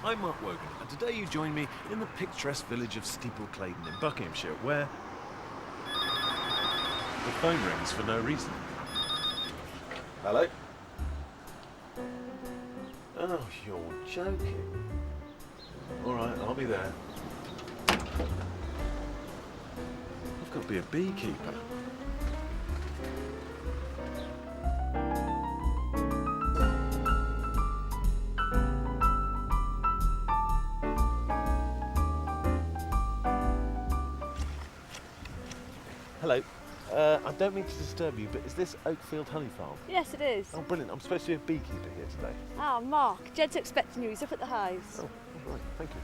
I'm Mark Wogan, and today you join me in the picturesque village of Steeple Clayton in Buckinghamshire, where the phone rings for no reason. Hello? Oh, you're joking. All right, I'll be there. I've got to be a beekeeper. Hello. I don't mean to disturb you, but is this Oakfield Honey Farm? Yes, it is. Oh, brilliant. I'm supposed to be a beekeeper here today. Ah, Mark. Jed's expecting you. He's up at the hives. Oh, all right. Thank you.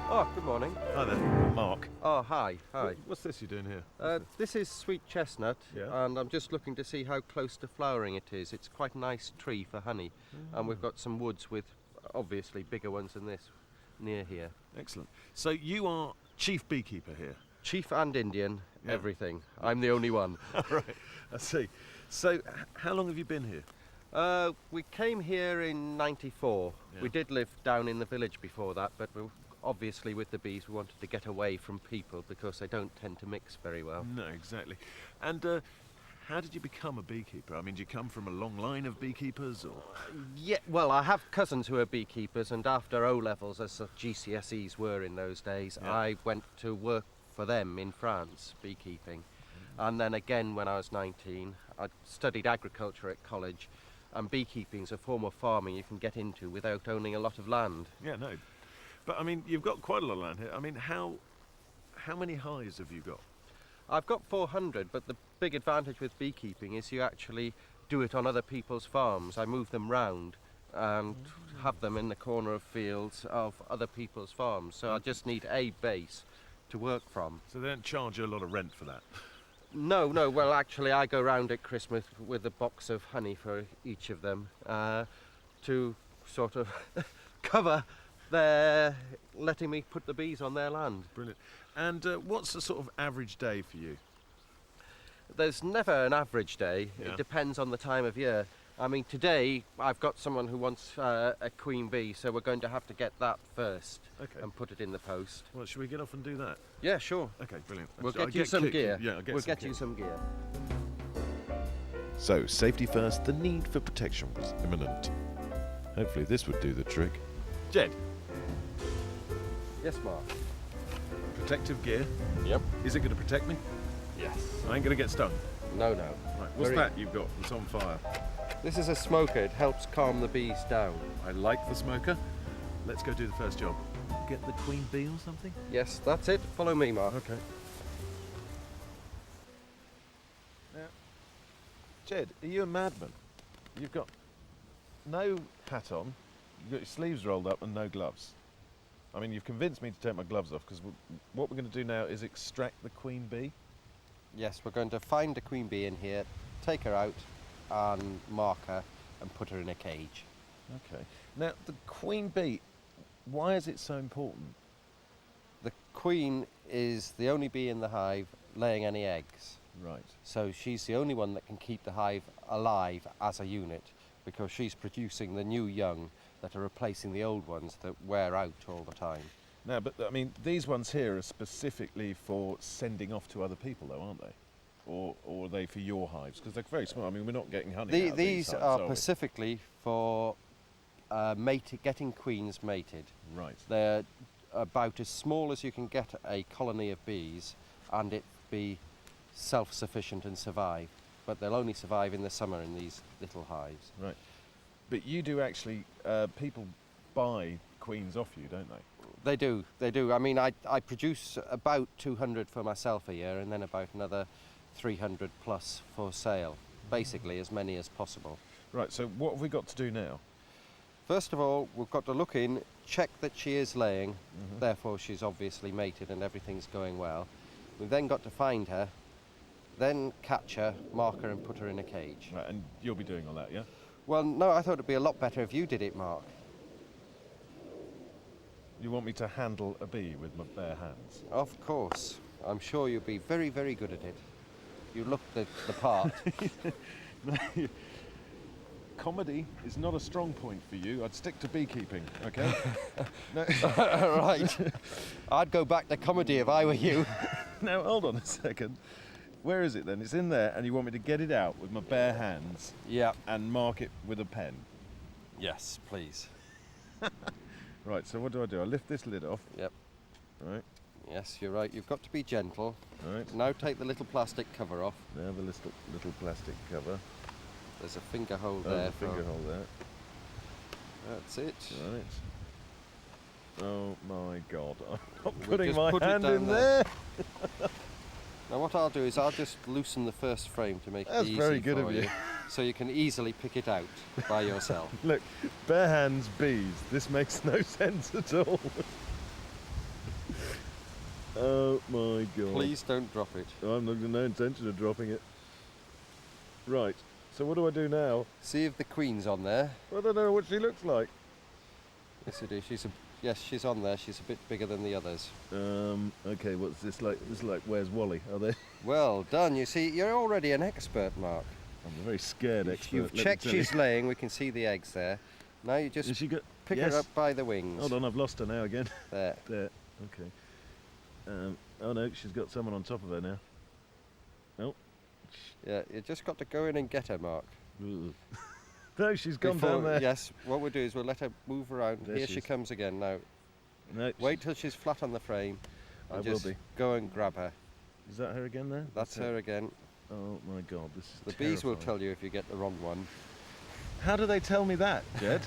Oh, good morning. Hi there. Mark. Oh, hi. Hi. What's this you're doing here? This is sweet chestnut, Yeah. and I'm just looking to see how close to flowering it is. It's quite a nice tree for honey, and we've got some woods with, obviously, bigger ones than this near here. Excellent. So you are chief beekeeper here? Chief and Indian, Yeah. everything. I'm the only one. Right, I see. So how long have you been here? We came here in '94. Yeah. We did live down in the village before that, but obviously with the bees we wanted to get away from people because they don't tend to mix very well. No, exactly. And how did you become a beekeeper? I mean, do you come from a long line of beekeepers, or? Yeah, well, I have cousins who are beekeepers, and after O-levels, as the GCSEs were in those days, Yeah. I went to work for them in France, beekeeping. And then again, when I was 19, I studied agriculture at college, and beekeeping is a form of farming you can get into without owning a lot of land. Yeah, no. But I mean, you've got quite a lot of land here. I mean, how many hives have you got? I've got 400, but the big advantage with beekeeping is you actually do it on other people's farms. I move them round and have them in the corner of fields of other people's farms. So I just need a base to work from. So they don't charge you a lot of rent for that? No, well, actually, I go round at Christmas with a box of honey for each of them to sort of cover their letting me put the bees on their land. Brilliant. And what's the sort of average day for you? There's never an average day. Yeah. It depends on the time of year. I mean, today I've got someone who wants a queen bee, so we're going to have to get that first and put it in the post. Well, should we get off and do that? Yeah, sure. Okay, brilliant. We'll I'll get you some gear. Yeah, We'll get you some gear. So, safety first, the need for protection was imminent. Hopefully this would do the trick. Jed, Yes, Mark. protective gear. Yep. Is it going to protect me? Yes. I ain't going to get stung. No. Right, what's that you've got that's on fire? This is a smoker. It helps calm the bees down. I like the smoker. Let's go do the first job. Get the queen bee or something? Yes, that's it. Follow me, Mark. Okay. Now, Jed, are you a madman? You've got no hat on, you've got your sleeves rolled up and no gloves. I mean, you've convinced me to take my gloves off because what we're going to do now is extract the queen bee. Yes, we're going to find the queen bee in here, take her out and mark her and put her in a cage. Okay. Now, the queen bee, why is it so important? The queen is the only bee in the hive laying any eggs. Right. So she's the only one that can keep the hive alive as a unit because she's producing the new young that are replacing the old ones that wear out all the time. Now, but I mean, these ones here are specifically for sending off to other people, though, aren't they? Or are they for your hives? Because they're very small. I mean, we're not getting honey out of These hives, are we? specifically for getting queens mated. Right. They're about as small as you can get a colony of bees and it be self-sufficient and survive. But they'll only survive in the summer in these little hives. Right. But you do actually, people buy queens off you, don't they? They do. I mean, I produce about 200 for myself a year and then about another 300 plus for sale. Basically, as many as possible. Right, so what have we got to do now? First of all, we've got to look in, check that she is laying, therefore she's obviously mated and everything's going well. We've then got to find her, then catch her, mark her and put her in a cage. Right, and you'll be doing all that, yeah? Well, no, I thought it'd be a lot better if you did it, Mark. You want me to handle a bee with my bare hands? Of course. I'm sure you'll be very, very good at it. You look the part. Comedy is not a strong point for you. I'd stick to beekeeping, okay? No. Right. I'd go back to comedy if I were you. Now, hold on a second. Where is it then? It's in there, and you want me to get it out with my bare hands Yeah. and mark it with a pen. Yes, please. Right, so what do? I lift this lid off. Yep. Right, Yes, you're right. You've got to be gentle. right. Now take the little plastic cover off. Now the little plastic cover. There's a finger hole Oh, there. the finger hole there. That's it. Right. Oh my God! I'm not We'll putting just my put it hand down in there. there. Now what I'll do is I'll just loosen the first frame to make That's it easy very good for of you. so you can easily pick it out by yourself. Look, bare hands, bees. This makes no sense at all. Oh my God! Please don't drop it. I'm not no intention of dropping it. Right. So what do I do now? See if the queen's on there. I don't know what she looks like. Yes, it is. Yes, she's on there. She's a bit bigger than the others. Okay, what's this like? This is like, where's Wally? Are they? Well done. You see, you're already an expert, Mark. I'm a very scared expert. You've let me checked tell you. she's laying. We can see the eggs there. Now you just Has she got? pick yes. her up by the wings. Hold on, I've lost her now again. There. There. Okay. Oh no, she's got someone on top of her now. Oh. Yeah, you just got to go in and get her, Mark. Ugh. No, she's gone Before- down there. Yes, what we'll do is we'll let her move around. There Here she she is. comes again now. No, Wait till she's flat on the frame and I will just be. go and grab her. Is that her again there? That's her again. Oh my God, this is The bees will terrifying. tell you if you get the wrong one. How do they tell me that, Jed?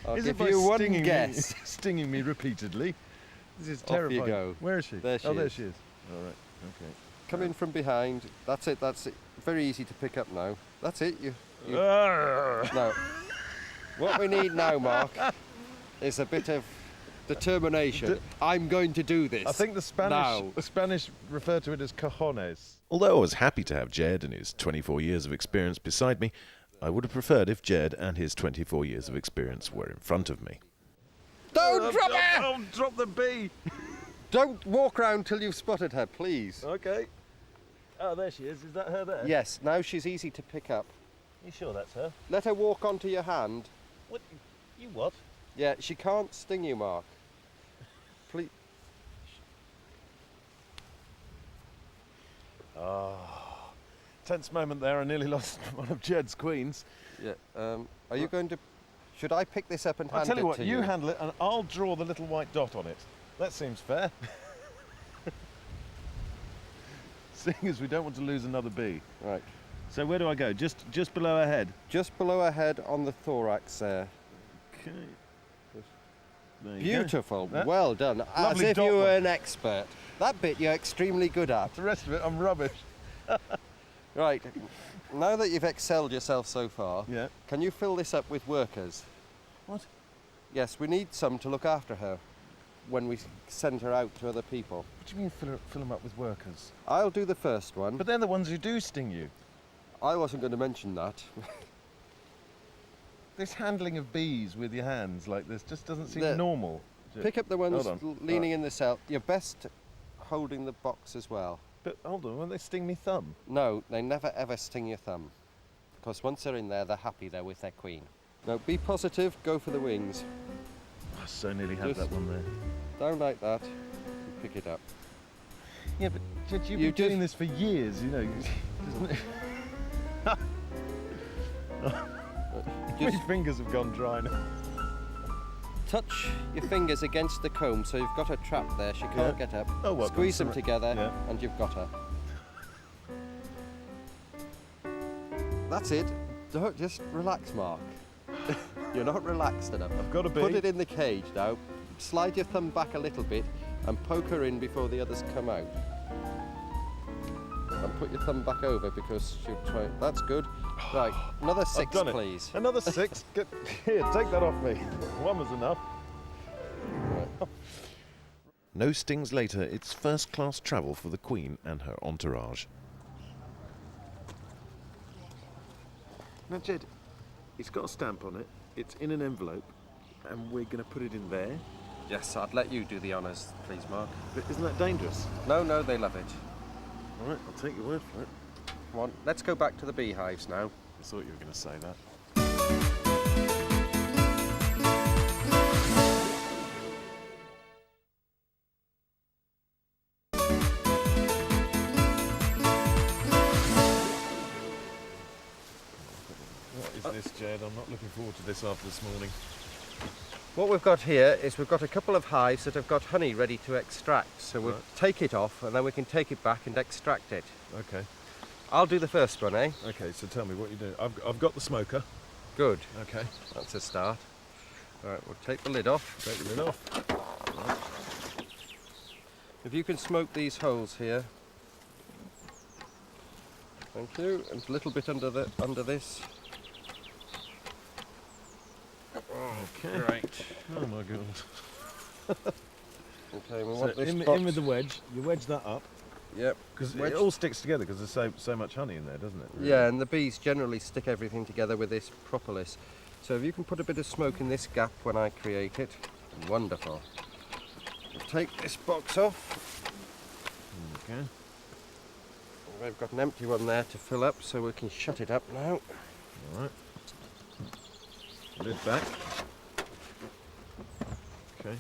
I'll Is give it by you one stinging guess. Me, stinging me repeatedly? This is Off you terrifying. go. Where is she? There she oh, there is. she is. All right. Okay. Come in from behind. That's it. That's it. Very easy to pick up now. That's it. You. Arrgh. Now, what we need now, Mark, is a bit of determination. I'm going to do this. I think the Now. Spanish refer to it as cojones. Although I was happy to have Jed and his 24 years of experience beside me, I would have preferred if Jed and his 24 years of experience were in front of me. Don't drop her! Don't drop the bee! Don't walk round till you've spotted her, please. Okay. Oh, there she is. Is that her there? Yes, now she's easy to pick up. You sure that's her? Let her walk onto your hand. What? You what? Yeah, she can't sting you, Mark. Please. Oh. Tense moment there. I nearly lost one of Jed's queens. Yeah. Are you going to? Should I pick this up and hand I'll tell you it what, to you handle it and I'll draw the little white dot on it. That seems fair. Seeing as we don't want to lose another bee. Right. So where do I go? Just below her head? Just below her head on the thorax there. Okay. There you go. Beautiful. That- Well done. As Lovely if dot you were one. an expert. That bit you're extremely good at. The rest of it, I'm rubbish. Right. Now that you've excelled yourself so far, Yeah. can you fill this up with workers? What? Yes, we need some to look after her when we send her out to other people. What do you mean fill them up with workers? I'll do the first one. But they're the ones who do sting you. I wasn't going to mention that. This handling of bees with your hands like this just doesn't seem There. normal. Pick up the ones Hold on. leaning in the cell. You're best holding the box as well. But hold on, won't they sting me thumb? No, they never ever sting your thumb. Because once they're in there, they're happy they're with their queen. Now, be positive, go for the wings. I so nearly had Just- that one there. Down like that, and pick it up. Yeah, but Jed, you've You been doing just- this for years, you know. My Just fingers have gone dry now. touch your fingers against the comb so you've got her trapped there. She can't Yeah. get up. Oh, what, Squeeze them that's together yeah. and you've got her. That's it. Don't just relax, Mark. You're not relaxed enough. I've got to be. Put it in the cage now. Slide your thumb back a little bit and poke her in before the others come out. And put your thumb back over because she'll try. That's good. Right, another I've six, done it. please. Another 6. Here, take that off me. One was enough. Right. No stings later, it's first-class travel for the Queen and her entourage. Now, Jed, it's got a stamp on it. It's in an envelope, and we're going to put it in there. Yes, I'd let you do the honours, please, Mark. But isn't that dangerous? No, they love it. All right, I'll take your word for it. Come on, let's go back to the beehives now. I thought you were going to say that. What is this, Jed? I'm not looking forward to this after this morning. What we've got here is we've got a couple of hives that have got honey ready to extract. So we'll take it off and then we can take it back and extract it. Okay. I'll do the first one, eh? Okay, so tell me what you do. I've got the smoker. Good. Okay. That's a start. All right, we'll take the lid off. Take the lid off. Right. If you can smoke these holes here. Thank you. And a little bit under this. Okay. Right. Oh my god. Okay, we So want this in box. with the wedge. You wedge that up Yep. because Wedge. it all sticks together because there's so much honey in there, doesn't it? really? Yeah, and the bees generally stick everything together with this propolis. So if you can put a bit of smoke in this gap when I create it, wonderful. We'll take this box off. Okay. We've got an empty one there to fill up, so we can shut it up now. All right. Lid back. Okay.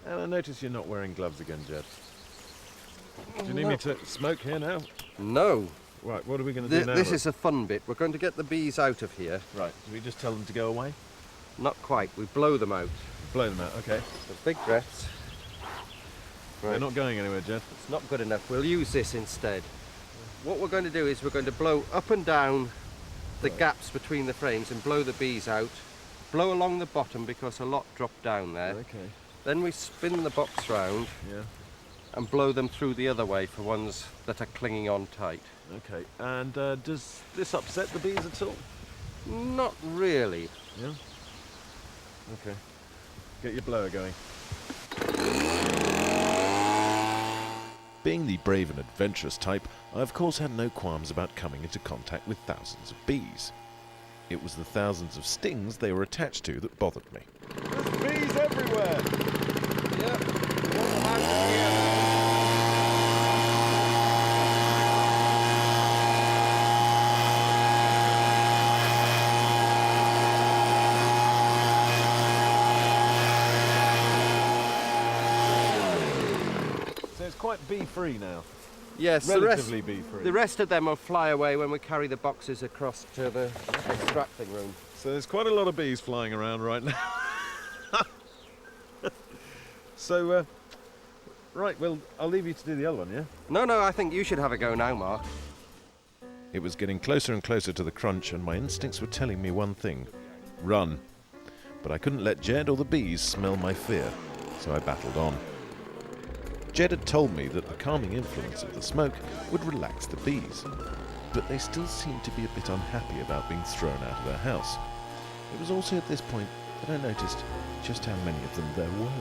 And I notice you're not wearing gloves again, Jed. Do you need me to smoke here now? No. Right, what are we going to do now? This is a fun bit. We're going to get the bees out of here. Right, do we just tell them to go away? Not quite. We blow them out. Blow them out, okay. So big breaths. They're not going anywhere, Jed. It's not good enough. We'll use this instead. What we're going to do is we're going to blow up and down the gaps between the frames and blow the bees out. Blow along the bottom because a lot drop down there. Okay. Then we spin the box round Yeah. and blow them through the other way for ones that are clinging on tight. Okay. And does this upset the bees at all? Not really. Yeah. Okay. Get your blower going. Being the brave and adventurous type, I of course had no qualms about coming into contact with thousands of bees. It was the thousands of stings they were attached to that bothered me. There's bees everywhere! So it's quite bee-free now. Yes, Relatively bee-free. the rest of them will fly away when we carry the boxes across to the extracting room. So there's quite a lot of bees flying around right now. So, right, well, I'll leave you to do the other one, yeah? No, I think you should have a go now, Mark. It was getting closer and closer to the crunch, and my instincts were telling me one thing: run. But I couldn't let Jed or the bees smell my fear, so I battled on. Jed had told me that the calming influence of the smoke would relax the bees, but they still seemed to be a bit unhappy about being thrown out of their house. It was also at this point that I noticed just how many of them there were.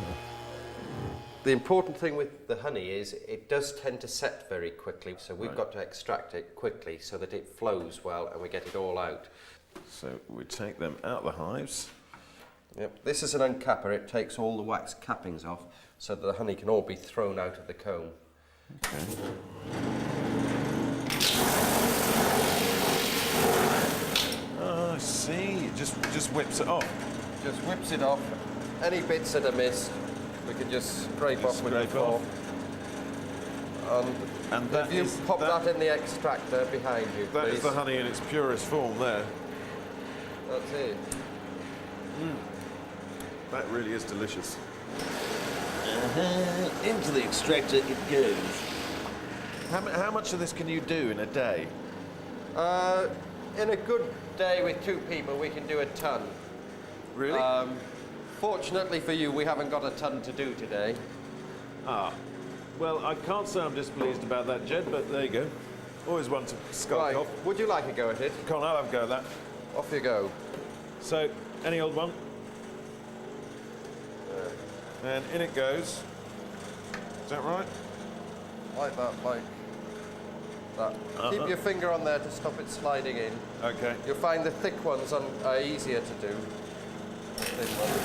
The important thing with the honey is it does tend to set very quickly, so we've got to extract it quickly so that it flows well and we get it all out. So we take them out of the hives. Yep. This is an uncapper. It takes all the wax cappings off so that the honey can all be thrown out of the comb. Okay. Oh, I see. It just whips it off. Just whips it off. Any bits that are missed, we can just scrape off with a scrape off. fork. And that if you is pop that in the extractor behind you, that please. is the honey in its purest form there. That's it. That really is delicious. Into the extractor it goes. How much of this can you do in a day? In a good day with 2 people, we can do a ton. Really? Fortunately for you, we haven't got a ton to do today. Well, I can't say I'm displeased about that, Jed, but there you go. Always one to skulk Right, off. would you like a go at it? Come on, I'll have a go at that. Off you go. So, any old one. And in it goes. Is that right? Like that, like that. Keep your finger on there to stop it sliding in. Okay. You'll find the thick ones are easier to do. Thin ones.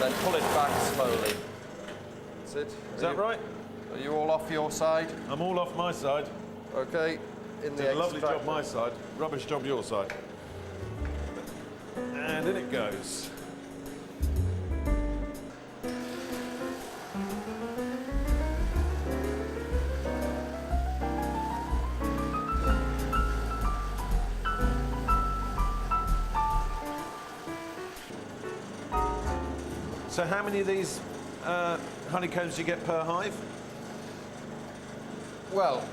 then pull it back slowly. That's it. Is that right? Are you all off your side? I'm all off my side. Okay. In Did the a lovely extractor. job my side, rubbish job your side. And in it goes. So how many of these honeycombs do you get per hive? Well,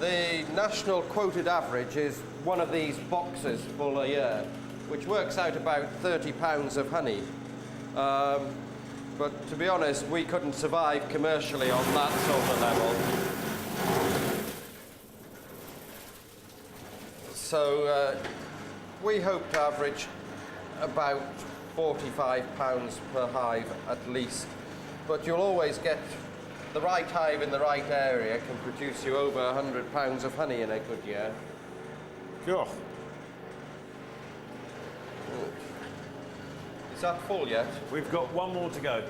the national quoted average is one of these boxes full a year, which works out about 30 pounds of honey. But to be honest, we couldn't survive commercially on that sort of level. So we hope to average about 45 pounds per hive at least. But you'll always get the right hive in the right area can produce you over 100 pounds of honey in a good year. Gosh. Is that full yet? We've got one more to go.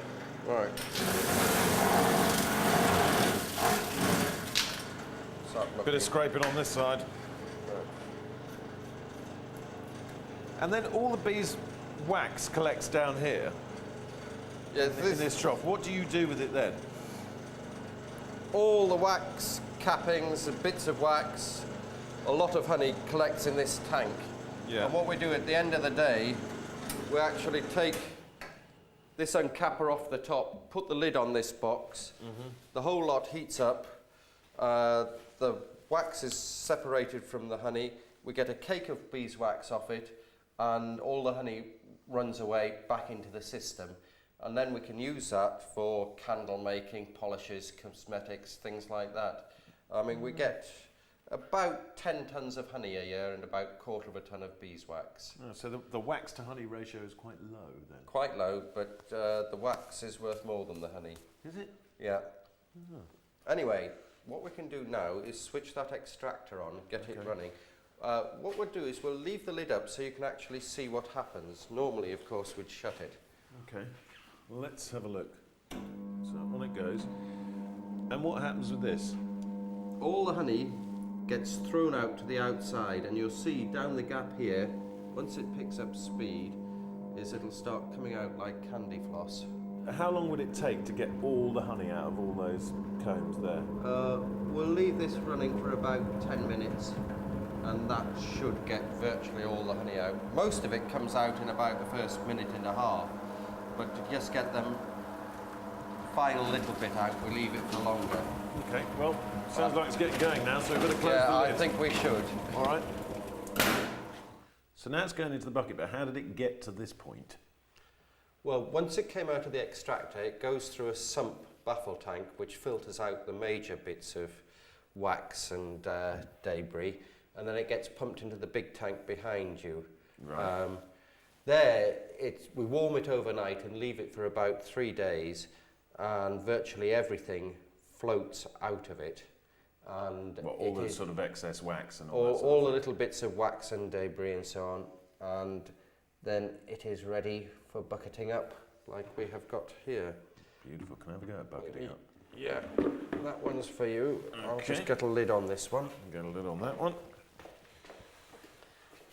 Right. Start Bit of scraping on this side. Right. And then all the bees' wax collects down here Yeah, in this trough. What do you do with it then? all the wax, cappings, and bits of wax, a lot of honey collects in this tank. Yeah. And what we do at the end of the day, we actually take this uncapper off the top, put the lid on this box, the whole lot heats up, the wax is separated from the honey, we get a cake of beeswax off it, and all the honey runs away back into the system. And then we can use that for candle making, polishes, cosmetics, things like that. I mean, we get about 10 tonnes of honey a year and about a quarter of a tonne of beeswax. Oh, so the wax to honey ratio is quite low then? Quite low, but the wax is worth more than the honey. Is it? Yeah. Anyway, what we can do now is switch that extractor on, get it running. What we'll do is we'll leave the lid up so you can actually see what happens. Normally, of course, we'd shut it. Okay. Well, let's have a look. So on it goes. And what happens with this? All the honey gets thrown out to the outside, and you'll see down the gap here, once it picks up speed, is it'll start coming out like candy floss. How long would it take to get all the honey out of all those combs there? We'll leave this running for about 10 minutes, and that should get virtually all the honey out. Most of it comes out in about the first minute and a half, but to just get them final little bit out, we leave it for longer. Okay, well, sounds like it's getting going now, so we've got to close the Yeah, lid. I think we should. All right. So now it's going into the bucket, but how did it get to this point? Well, once it came out of the extractor, it goes through a sump baffle tank, which filters out the major bits of wax and debris, and then it gets pumped into the big tank behind you. Right. We warm it overnight and leave it for about 3 days, and virtually everything floats out of it. And Well, all the sort of excess wax and all the little bits of wax and debris and so on, and then it is ready for bucketing up, like we have got here. Beautiful. Can I have a go at bucketing up? Yeah, that one's for you. I'll Okay. just get a lid on this one. Get a lid on that one.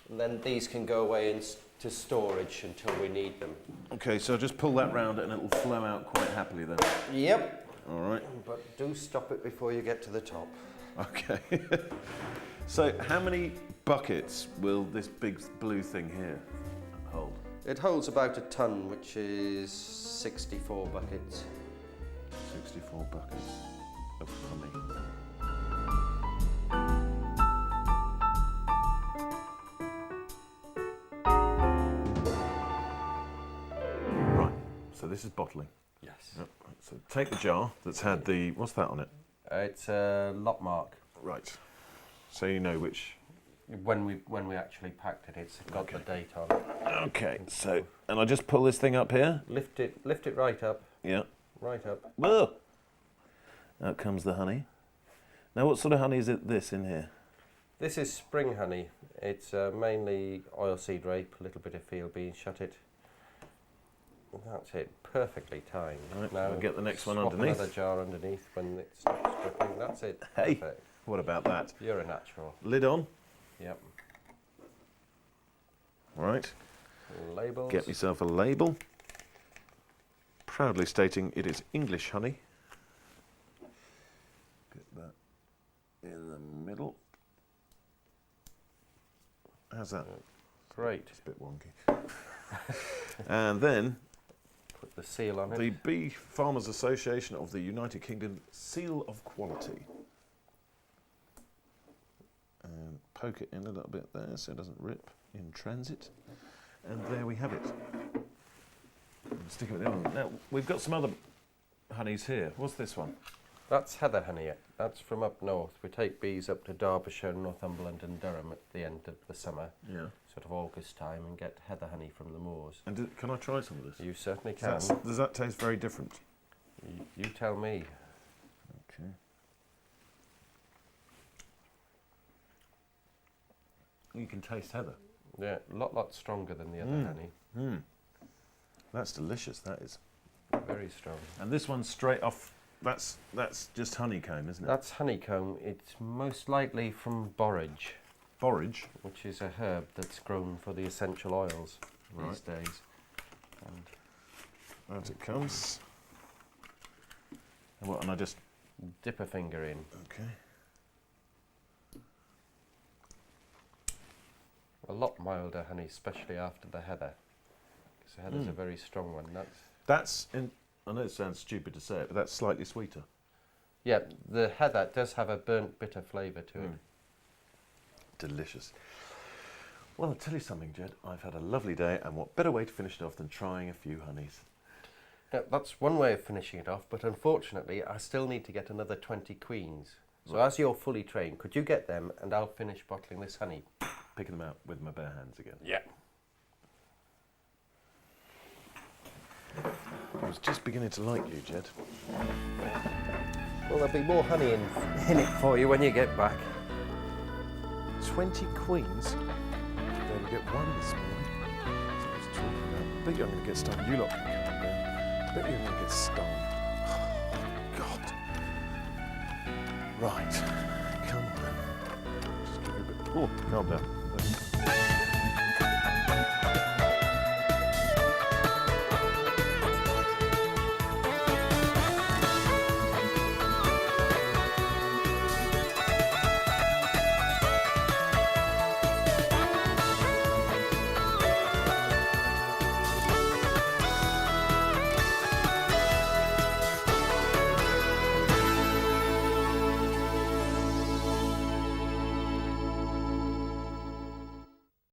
And then these can go away to storage until we need them. Okay, so just pull that round and it'll flow out quite happily then. Yep. All right. But do stop it before you get to the top. Okay. So how many buckets will this big blue thing here hold? It holds about a tonne, which is 64 buckets. 64 buckets of honey. Right, so this is bottling. Yes. Yep. So take the jar that's had the, what's that on it? It's a lot mark. Right. So you know which. When we actually packed it, it's got the date on it. Okay, so, and I just pull this thing up here? Lift it right up, Yeah. right up. Whoa! Out comes the honey. Now what sort of honey is it this in here? This is spring honey. It's mainly oilseed rape, a little bit of field bean. Shut it. That's it, perfectly timed. Right, now we'll get the next one swap underneath. another jar underneath when it stops dripping. That's it. Hey. Perfect. What about that? You're a natural. Lid on. Yep. Right. Labels. Get myself a label. Proudly stating it is English honey. Get that in the middle. How's that? Great. It's a bit wonky. And then Put the seal on the it. Bee Farmers Association of the United Kingdom Seal of Quality. And poke it in a little bit there so it doesn't rip in transit. And there we have it. Stick it with the other one. Now, we've got some other honeys here. What's this one? That's heather honey. That's from up north. We take bees up to Derbyshire, Northumberland and Durham at the end of the summer, Yeah. sort of August time, and get heather honey from the moors. And can I try some of this? You certainly can. Does that taste very different? You tell me. Okay. You can taste heather. Yeah, a lot stronger than the other honey. That's delicious, that is. Very strong. And this one's straight off, that's just honeycomb, isn't it? That's honeycomb. It's most likely from borage, Borage. which is a herb that's grown for the essential oils these days. And Out it comes. And what, and I just, dip a finger in. okay. A lot milder honey, especially after the heather. Because the heather's a very strong one. I know it sounds stupid to say it, but that's slightly sweeter. Yeah, the heather does have a burnt, bitter flavour to it. Delicious. Well, I'll tell you something, Jed. I've had a lovely day, and what better way to finish it off than trying a few honeys? Now, that's one way of finishing it off, but unfortunately, I still need to get another 20 queens. So as you're fully trained, could you get them, and I'll finish bottling this honey? Picking them out with my bare hands again. Yeah. I was just beginning to like you, Jed. Well, there'll be more honey in it for you when you get back. 20 queens. They only get one this morning. That's what I was talking about. I bet you I'm going to get stung. You lot can calm down. I bet you're going to get stung. God. Right. Come on. Just give you a bit. Oh, calm down.